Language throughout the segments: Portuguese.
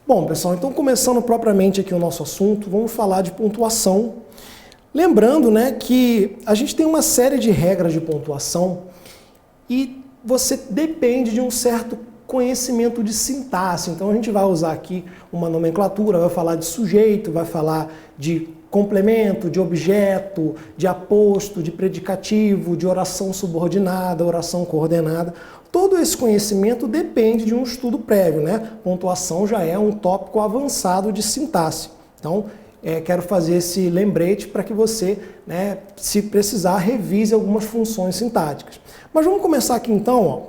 Bom, pessoal, então começando propriamente aqui o nosso assunto, vamos falar de pontuação. Lembrando, né, que a gente tem uma série de regras de pontuação e você depende de um certo conhecimento de sintaxe. Então a gente vai usar aqui uma nomenclatura, vai falar de sujeito, vai falar de complemento, de objeto, de aposto, de predicativo, de oração subordinada, oração coordenada. Todo esse conhecimento depende de um estudo prévio, né? Pontuação já é um tópico avançado de sintaxe. Então, quero fazer esse lembrete para que você, né, se precisar, revise algumas funções sintáticas. Mas vamos começar aqui então, ó,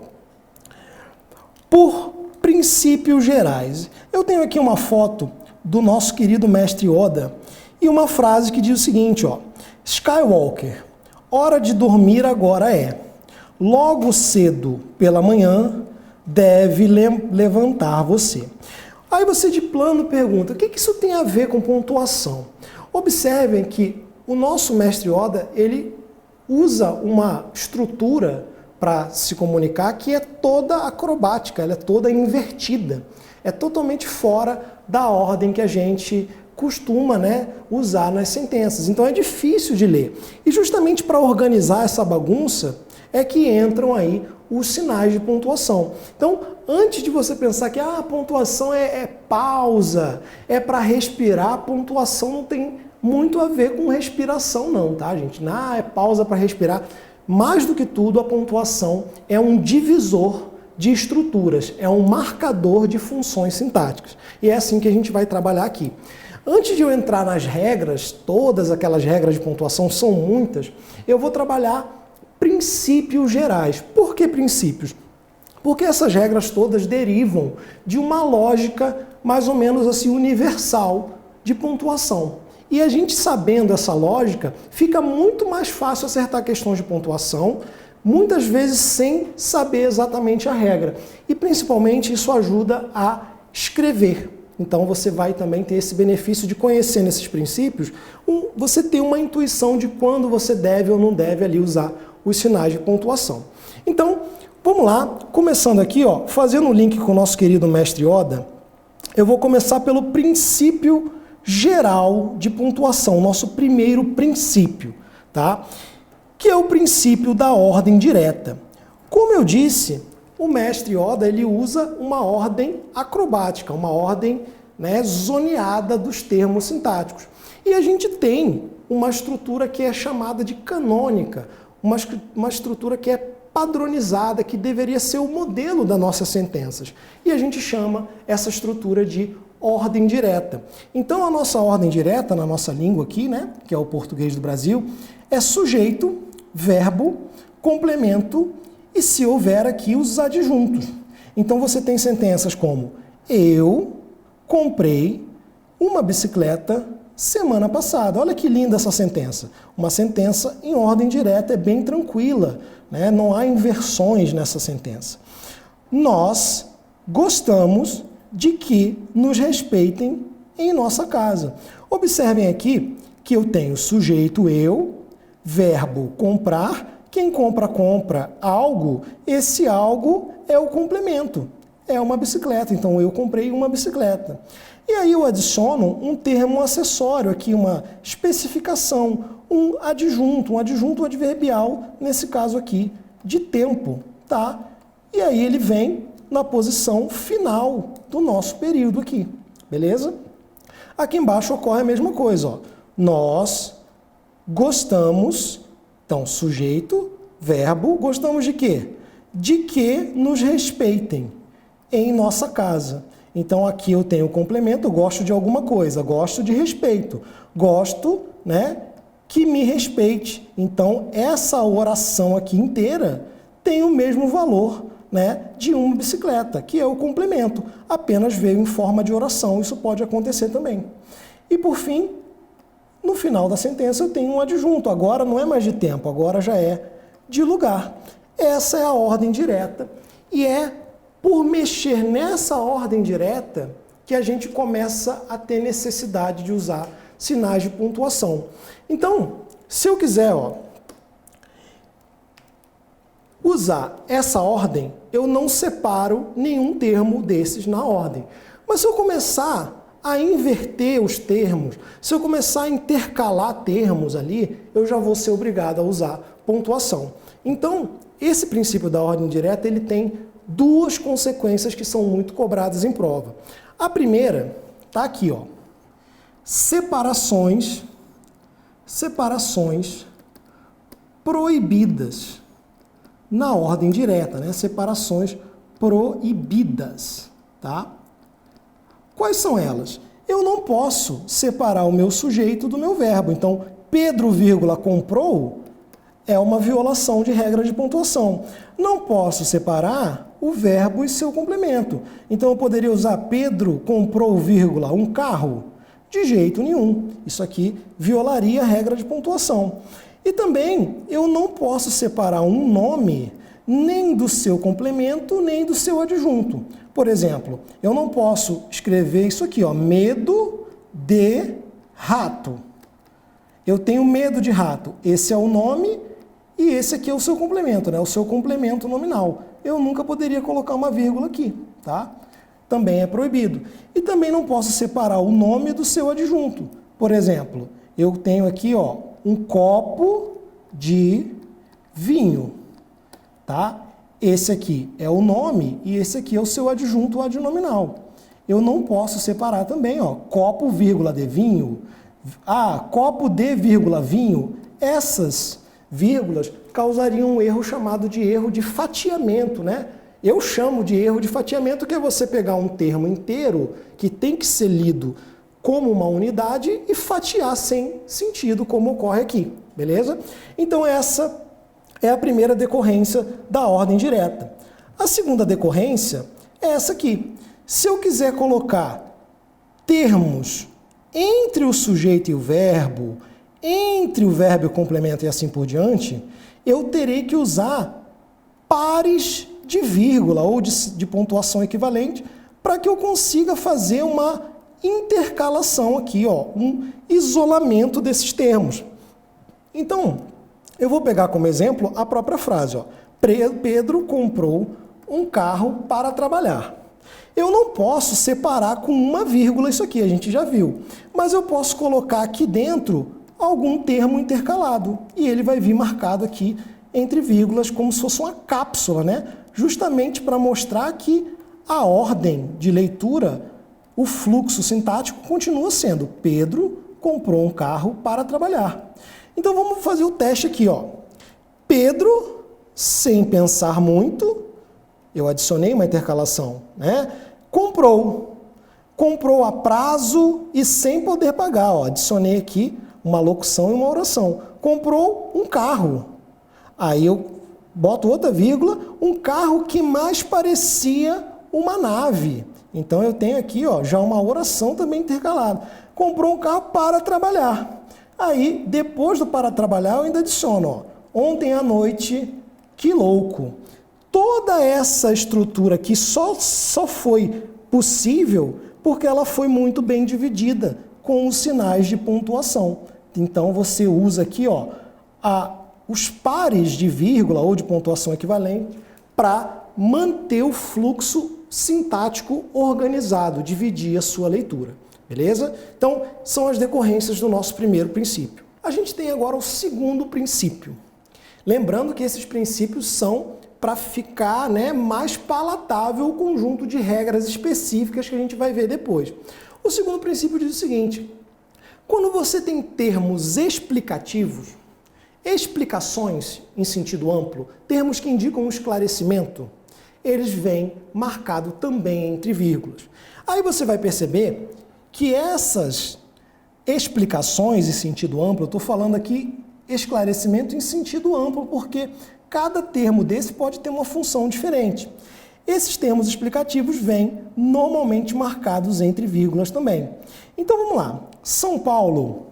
por princípios gerais. Eu tenho aqui uma foto do nosso querido mestre Oda e uma frase que diz o seguinte, ó: Skywalker, hora de dormir agora é. Logo cedo pela manhã deve levantar você. Aí você de plano pergunta, o que isso tem a ver com pontuação? Observem que o nosso mestre Oda, ele usa uma estrutura para se comunicar que é toda acrobática, ela é toda invertida. É totalmente fora da ordem que a gente costuma, né, usar nas sentenças. Então é difícil de ler. E justamente para organizar essa bagunça é que entram aí os sinais de pontuação. Então, antes de você pensar que a pontuação é pausa, é para respirar, a pontuação não tem muito a ver com respiração não, tá, gente? É pausa para respirar. Mais do que tudo, a pontuação é um divisor de estruturas, é um marcador de funções sintáticas. E é assim que a gente vai trabalhar aqui. Antes de eu entrar nas regras, todas aquelas regras de pontuação, são muitas, eu vou trabalhar princípios gerais. Por que princípios? Porque essas regras todas derivam de uma lógica mais ou menos assim universal de pontuação. E a gente sabendo essa lógica, fica muito mais fácil acertar questões de pontuação, muitas vezes sem saber exatamente a regra. E principalmente isso ajuda a escrever. Então você vai também ter esse benefício de conhecer nesses princípios, você ter uma intuição de quando você deve ou não deve ali usar os sinais de pontuação. Então, vamos lá, começando aqui, ó, fazendo um link com o nosso querido mestre Oda, eu vou começar pelo princípio geral de pontuação, nosso primeiro princípio, tá? Que é o princípio da ordem direta. Como eu disse, o mestre Oda, ele usa uma ordem acrobática, uma ordem, né, zoneada dos termos sintáticos. E a gente tem uma estrutura que é chamada de canônica, uma estrutura que é padronizada, que deveria ser o modelo das nossas sentenças. E a gente chama essa estrutura de ordem direta. Então a nossa ordem direta, na nossa língua aqui, né, que é o português do Brasil, é sujeito, verbo, complemento e, se houver aqui, os adjuntos. Então você tem sentenças como: eu comprei uma bicicleta semana passada. Olha que linda essa sentença. Uma sentença em ordem direta, é bem tranquila, né? Não há inversões nessa sentença. Nós gostamos de que nos respeitem em nossa casa. Observem aqui que eu tenho sujeito eu, verbo comprar, quem compra algo, esse algo é o complemento, é uma bicicleta, então eu comprei uma bicicleta. E aí eu adiciono um termo acessório aqui, uma especificação, um adjunto adverbial, nesse caso aqui, de tempo, tá? E aí ele vem na posição final do nosso período aqui, beleza? Aqui embaixo ocorre a mesma coisa, ó. Nós gostamos, então sujeito, verbo, gostamos de quê? De que nos respeitem em nossa casa. Então aqui eu tenho o complemento, eu gosto de alguma coisa, gosto de respeito, gosto, né, que me respeite. Então essa oração aqui inteira tem o mesmo valor, né, de uma bicicleta, que é o complemento, apenas veio em forma de oração, isso pode acontecer também. E por fim, no final da sentença eu tenho um adjunto, agora não é mais de tempo, agora já é de lugar. Essa é a ordem direta e é por mexer nessa ordem direta que a gente começa a ter necessidade de usar sinais de pontuação. Então, se eu quiser, ó, usar essa ordem, eu não separo nenhum termo desses na ordem. Mas se eu começar a inverter os termos, se eu começar a intercalar termos ali, eu já vou ser obrigado a usar pontuação. Então, esse princípio da ordem direta, ele tem duas consequências que são muito cobradas em prova. A primeira está aqui, ó. Separações proibidas na ordem direta, né? Separações proibidas, tá? Quais são elas? Eu não posso separar o meu sujeito do meu verbo. Então, Pedro, comprou é uma violação de regra de pontuação. Não posso separar o verbo e seu complemento. Então, eu poderia usar Pedro comprou, um carro? De jeito nenhum. Isso aqui violaria a regra de pontuação. E também, eu não posso separar um nome nem do seu complemento, nem do seu adjunto. Por exemplo, eu não posso escrever isso aqui, ó, medo de rato. Eu tenho medo de rato. Esse é o nome e esse aqui é o seu complemento, né? O seu complemento nominal. Eu nunca poderia colocar uma vírgula aqui, tá? Também é proibido. E também não posso separar o nome do seu adjunto. Por exemplo, eu tenho aqui, ó, um copo de vinho, tá? Esse aqui é o nome e esse aqui é o seu adjunto adnominal. Eu não posso separar também, ó, copo, de vinho. Copo de, vinho. Essas vírgulas causariam um erro chamado de erro de fatiamento, né? Eu chamo de erro de fatiamento, que é você pegar um termo inteiro que tem que ser lido como uma unidade e fatiar sem sentido, como ocorre aqui, beleza? Então essa é a primeira decorrência da ordem direta. A segunda decorrência é essa aqui. Se eu quiser colocar termos entre o sujeito e o verbo, entre o verbo e o complemento e assim por diante, eu terei que usar pares de vírgula ou de pontuação equivalente para que eu consiga fazer uma intercalação aqui, ó, um isolamento desses termos. Então, eu vou pegar como exemplo a própria frase, ó. Pedro comprou um carro para trabalhar. Eu não posso separar com uma vírgula isso aqui, a gente já viu. Mas eu posso colocar aqui dentro algum termo intercalado. E ele vai vir marcado aqui entre vírgulas como se fosse uma cápsula, né? Justamente para mostrar que a ordem de leitura, o fluxo sintático continua sendo Pedro comprou um carro para trabalhar. Então vamos fazer o teste aqui, ó. Pedro, sem pensar muito, eu adicionei uma intercalação, né? Comprou a prazo e sem poder pagar, ó. Adicionei aqui uma locução e uma oração. Comprou um carro. Aí eu boto outra vírgula, um carro que mais parecia uma nave. Então eu tenho aqui, ó, já uma oração também intercalada. Comprou um carro para trabalhar. Aí, depois do para trabalhar, eu ainda adiciono, ó, ontem à noite, que louco. Toda essa estrutura aqui só foi possível porque ela foi muito bem dividida com os sinais de pontuação. Então, você usa aqui, ó, os pares de vírgula ou de pontuação equivalente para manter o fluxo sintático organizado, dividir a sua leitura. Beleza? Então, são as decorrências do nosso primeiro princípio. A gente tem agora o segundo princípio. Lembrando que esses princípios são para ficar, né, mais palatável o conjunto de regras específicas que a gente vai ver depois. O segundo princípio diz o seguinte: quando você tem termos explicativos, explicações em sentido amplo, termos que indicam um esclarecimento, eles vêm marcados também entre vírgulas. Aí você vai perceber que essas explicações em sentido amplo, eu estou falando aqui esclarecimento em sentido amplo, porque cada termo desse pode ter uma função diferente. Esses termos explicativos vêm normalmente marcados entre vírgulas também. Então vamos lá. São Paulo,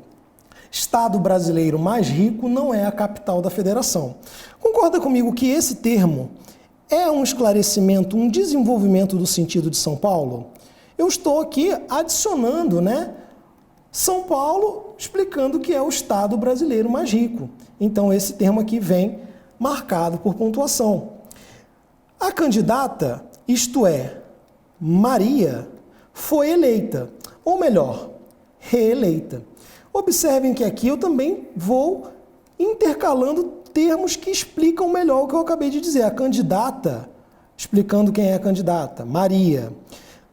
estado brasileiro mais rico, não é a capital da federação. Concorda comigo que esse termo é um esclarecimento, um desenvolvimento do sentido de São Paulo? Eu estou aqui adicionando, né, São Paulo, explicando que é o estado brasileiro mais rico. Então, esse termo aqui vem marcado por pontuação. A candidata, isto é, Maria, foi eleita, ou melhor, reeleita. Observem que aqui eu também vou intercalando termos que explicam melhor o que eu acabei de dizer. A candidata, explicando quem é a candidata, Maria.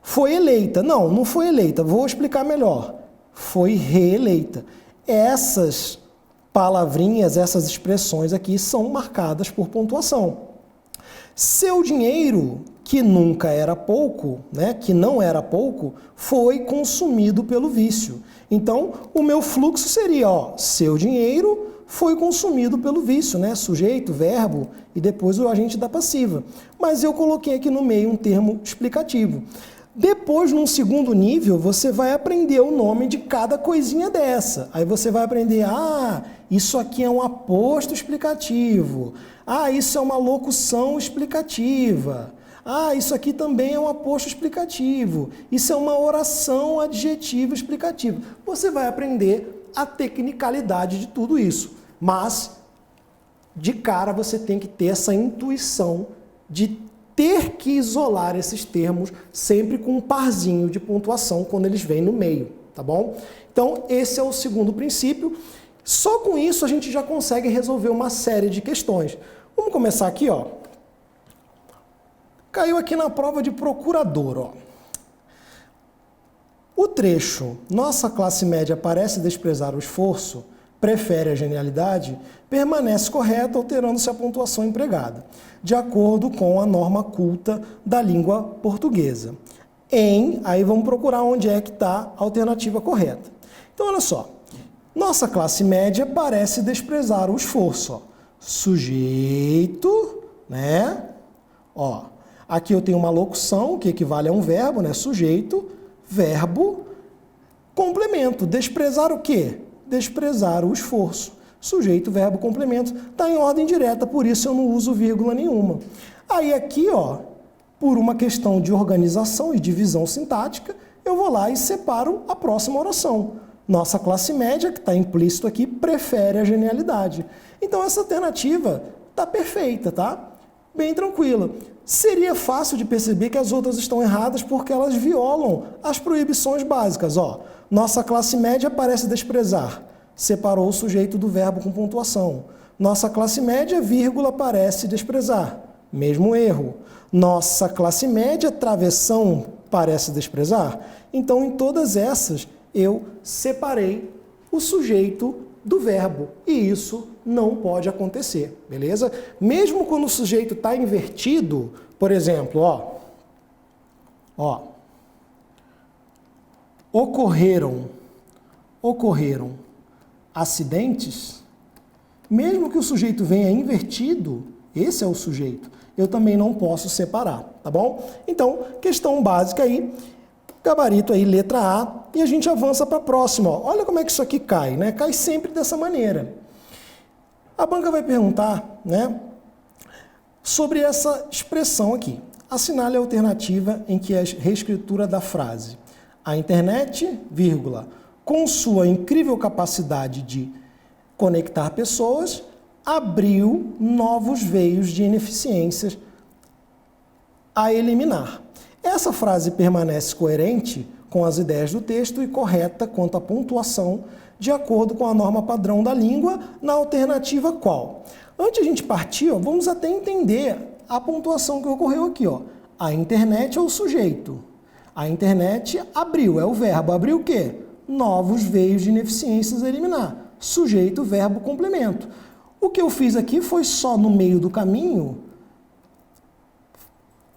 Foi eleita. Não, não foi eleita. Vou explicar melhor. Foi reeleita. Essas palavrinhas, essas expressões aqui são marcadas por pontuação. Seu dinheiro, que nunca era pouco, né, que não era pouco, foi consumido pelo vício. Então, o meu fluxo seria, ó, seu dinheiro foi consumido pelo vício, né, sujeito, verbo e depois o agente da passiva. Mas eu coloquei aqui no meio um termo explicativo. Depois, num segundo nível, você vai aprender o nome de cada coisinha dessa. Aí você vai aprender, isso aqui é um aposto explicativo. Isso é uma locução explicativa. Isso aqui também é um aposto explicativo. Isso é uma oração adjetiva explicativa. Você vai aprender a tecnicalidade de tudo isso. Mas, de cara, você tem que ter essa intuição de ter que isolar esses termos sempre com um parzinho de pontuação quando eles vêm no meio, tá bom? Então, esse é o segundo princípio. Só com isso a gente já consegue resolver uma série de questões. Vamos começar aqui, ó. Caiu aqui na prova de procurador, ó. O trecho, nossa classe média parece desprezar o esforço, prefere a genialidade, permanece correto, alterando-se a pontuação empregada, de acordo com a norma culta da língua portuguesa. Aí vamos procurar onde é que está a alternativa correta. Então, olha só. Nossa classe média parece desprezar o esforço. Ó. Sujeito, né? Ó, aqui eu tenho uma locução que equivale a um verbo, né? Sujeito, verbo, complemento. Desprezar o quê? Desprezar o esforço. Sujeito, verbo, complemento. Está em ordem direta, por isso eu não uso vírgula nenhuma. Aí aqui, ó, por uma questão de organização e divisão sintática, eu vou lá e separo a próxima oração. Nossa classe média, que está implícito aqui, prefere a genialidade. Então essa alternativa está perfeita, tá? Bem tranquila. Seria fácil de perceber que as outras estão erradas porque elas violam as proibições básicas. Ó, nossa classe média parece desprezar. Separou o sujeito do verbo com pontuação. Nossa classe média, vírgula, parece desprezar. Mesmo erro. Nossa classe média, travessão, parece desprezar. Então, em todas essas, eu separei o sujeito do verbo. E isso não pode acontecer, beleza? Mesmo quando o sujeito está invertido, por exemplo, ó, ocorreram acidentes, mesmo que o sujeito venha invertido, esse é o sujeito, eu também não posso separar, tá bom? Então, questão básica aí, gabarito aí, letra A, e a gente avança para a próxima. Ó. Olha como é que isso aqui cai, né? Cai sempre dessa maneira. A banca vai perguntar, né, sobre essa expressão aqui. Assinale a alternativa em que é a reescritura da frase. A internet, vírgula, com sua incrível capacidade de conectar pessoas, abriu novos veios de ineficiências a eliminar. Essa frase permanece coerente com as ideias do texto e correta quanto à pontuação, de acordo com a norma padrão da língua, na alternativa qual? Antes de a gente partir, ó, vamos até entender a pontuação que ocorreu aqui. Ó. A internet é o sujeito. A internet abriu, é o verbo. Abriu o quê? Novos veios de ineficiências a eliminar. Sujeito, verbo, complemento. O que eu fiz aqui foi só no meio do caminho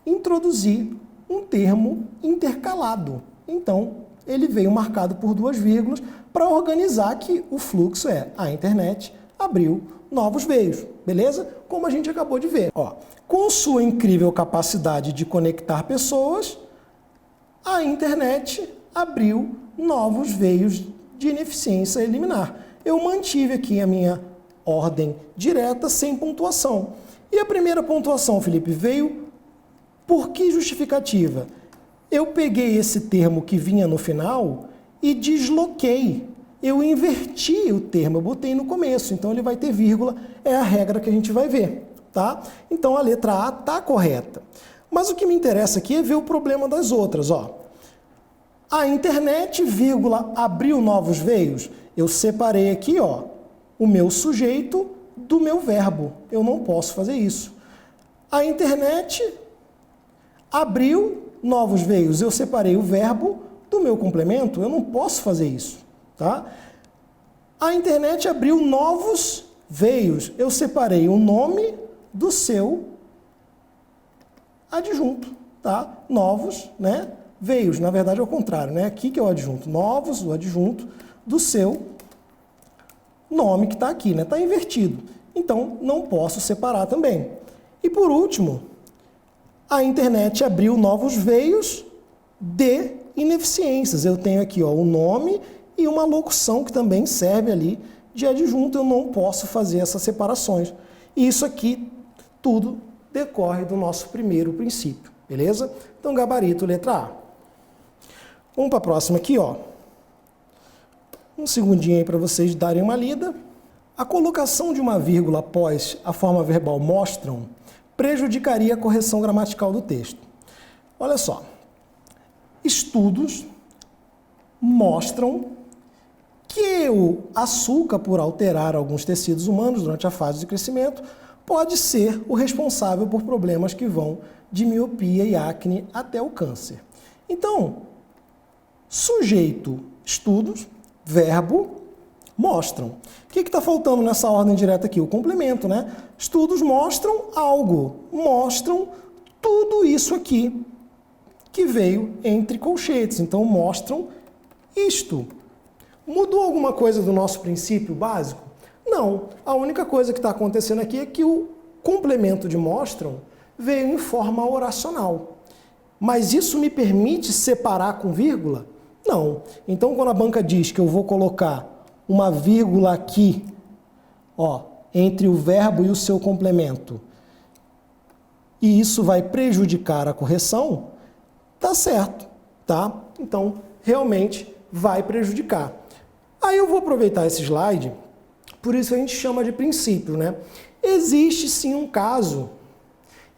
introduzir um termo intercalado. Então, ele veio marcado por duas vírgulas para organizar que o fluxo é a internet abriu novos veios, beleza? Como a gente acabou de ver. Ó, com sua incrível capacidade de conectar pessoas, a internet abriu novos veios de ineficiência a eliminar. Eu mantive aqui a minha ordem direta sem pontuação. E a primeira pontuação, Felipe, veio por que justificativa? Eu peguei esse termo que vinha no final e desloquei. Eu inverti o termo, eu botei no começo, então ele vai ter vírgula, é a regra que a gente vai ver, tá? Então a letra A está correta. Mas o que me interessa aqui é ver o problema das outras, ó. A internet, vírgula, abriu novos veios. Eu separei aqui, ó, o meu sujeito do meu verbo. Eu não posso fazer isso. A internet abriu novos veios. Eu separei o verbo do meu complemento. Eu não posso fazer isso, tá? A internet abriu novos veios. Eu separei o nome do seu adjunto, tá? Novos, né? Veios. Na verdade é o contrário, né? Aqui que é o adjunto. Novos, o adjunto do seu nome que está aqui, né? Está invertido. Então, não posso separar também. E por último, a internet abriu novos veios de ineficiências. Eu tenho aqui, ó, o nome e uma locução que também serve ali de adjunto. Eu não posso fazer essas separações. E isso aqui tudo decorre do nosso primeiro princípio, beleza? Então, gabarito, letra A. Vamos para a próxima aqui, ó. Um segundinho aí para vocês darem uma lida. A colocação de uma vírgula após a forma verbal mostram prejudicaria a correção gramatical do texto. Olha só. Estudos mostram que o açúcar, por alterar alguns tecidos humanos durante a fase de crescimento, pode ser o responsável por problemas que vão de miopia e acne até o câncer. Então, sujeito, estudos, verbo, mostram. O que está faltando nessa ordem direta aqui? O complemento, né? Estudos mostram algo, mostram tudo isso aqui que veio entre colchetes. Então, mostram isto. Mudou alguma coisa do nosso princípio básico? Não. A única coisa que está acontecendo aqui é que o complemento de mostram veio em forma oracional. Mas isso me permite separar com vírgula? Não. Então, quando a banca diz que eu vou colocar uma vírgula aqui, ó, entre o verbo e o seu complemento, e isso vai prejudicar a correção, tá certo, tá? Então, realmente vai prejudicar. Aí eu vou aproveitar esse slide, por isso a gente chama de princípio, né? Existe sim um caso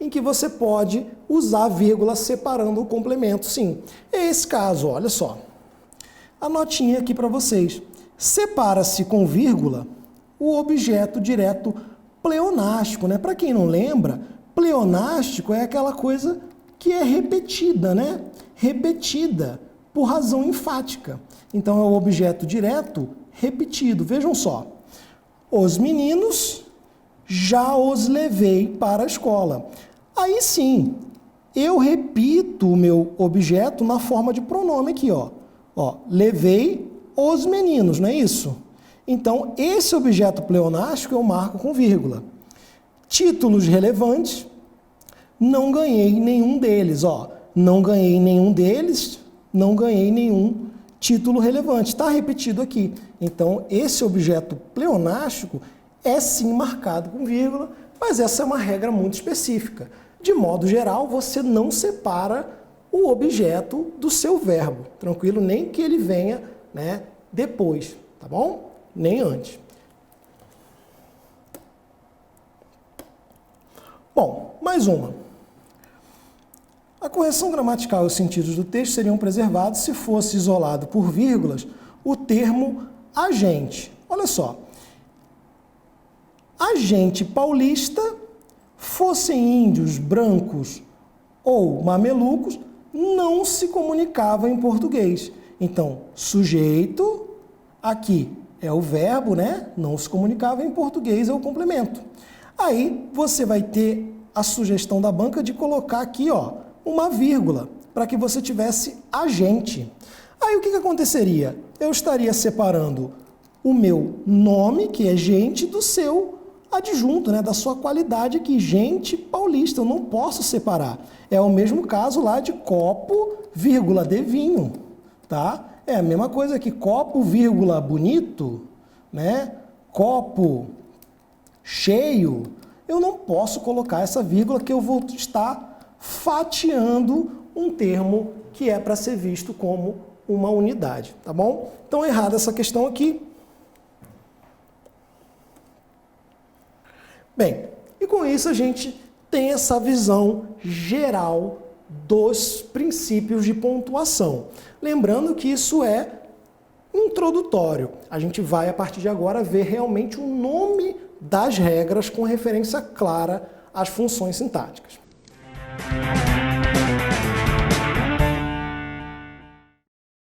em que você pode usar a vírgula separando o complemento, sim. É esse caso, olha só. A notinha aqui para vocês. Separa-se com vírgula o objeto direto pleonástico, né? Para quem não lembra, pleonástico é aquela coisa que é repetida, né? Repetida por razão enfática. Então é o objeto direto repetido. Vejam só. Os meninos já os levei para a escola. Aí sim, eu repito o meu objeto na forma de pronome aqui, ó. Ó, levei os meninos, não é isso? Então, esse objeto pleonástico eu marco com vírgula. Títulos relevantes, não ganhei nenhum deles, ó. Não ganhei nenhum deles, não ganhei nenhum título relevante. Está repetido aqui. Então, esse objeto pleonástico é sim marcado com vírgula, mas essa é uma regra muito específica. De modo geral, você não separa o objeto do seu verbo, tranquilo? Nem que ele venha, né, depois, tá bom? Nem antes. Bom, mais uma. A correção gramatical e os sentidos do texto seriam preservados se fosse isolado por vírgulas o termo agente. Olha só. Agente paulista, fossem índios, brancos ou mamelucos, não se comunicava em português. Então, sujeito, aqui é o verbo, né? Não se comunicava em português, é o complemento. Aí você vai ter a sugestão da banca de colocar aqui, ó, uma vírgula, para que você tivesse agente. Aí o que aconteceria? Eu estaria separando o meu nome, que é gente, do seu adjunto, né, da sua qualidade aqui, gente paulista. Eu não posso separar. É o mesmo caso lá de copo, vírgula, de vinho, tá? É a mesma coisa que copo, vírgula, bonito, né? Copo cheio. Eu não posso colocar essa vírgula que eu vou estar fatiando um termo que é para ser visto como uma unidade, tá bom? Então, errada essa questão aqui. Bem, e com isso a gente tem essa visão geral dos princípios de pontuação. Lembrando que isso é introdutório. A gente vai, a partir de agora, ver realmente o nome das regras com referência clara às funções sintáticas.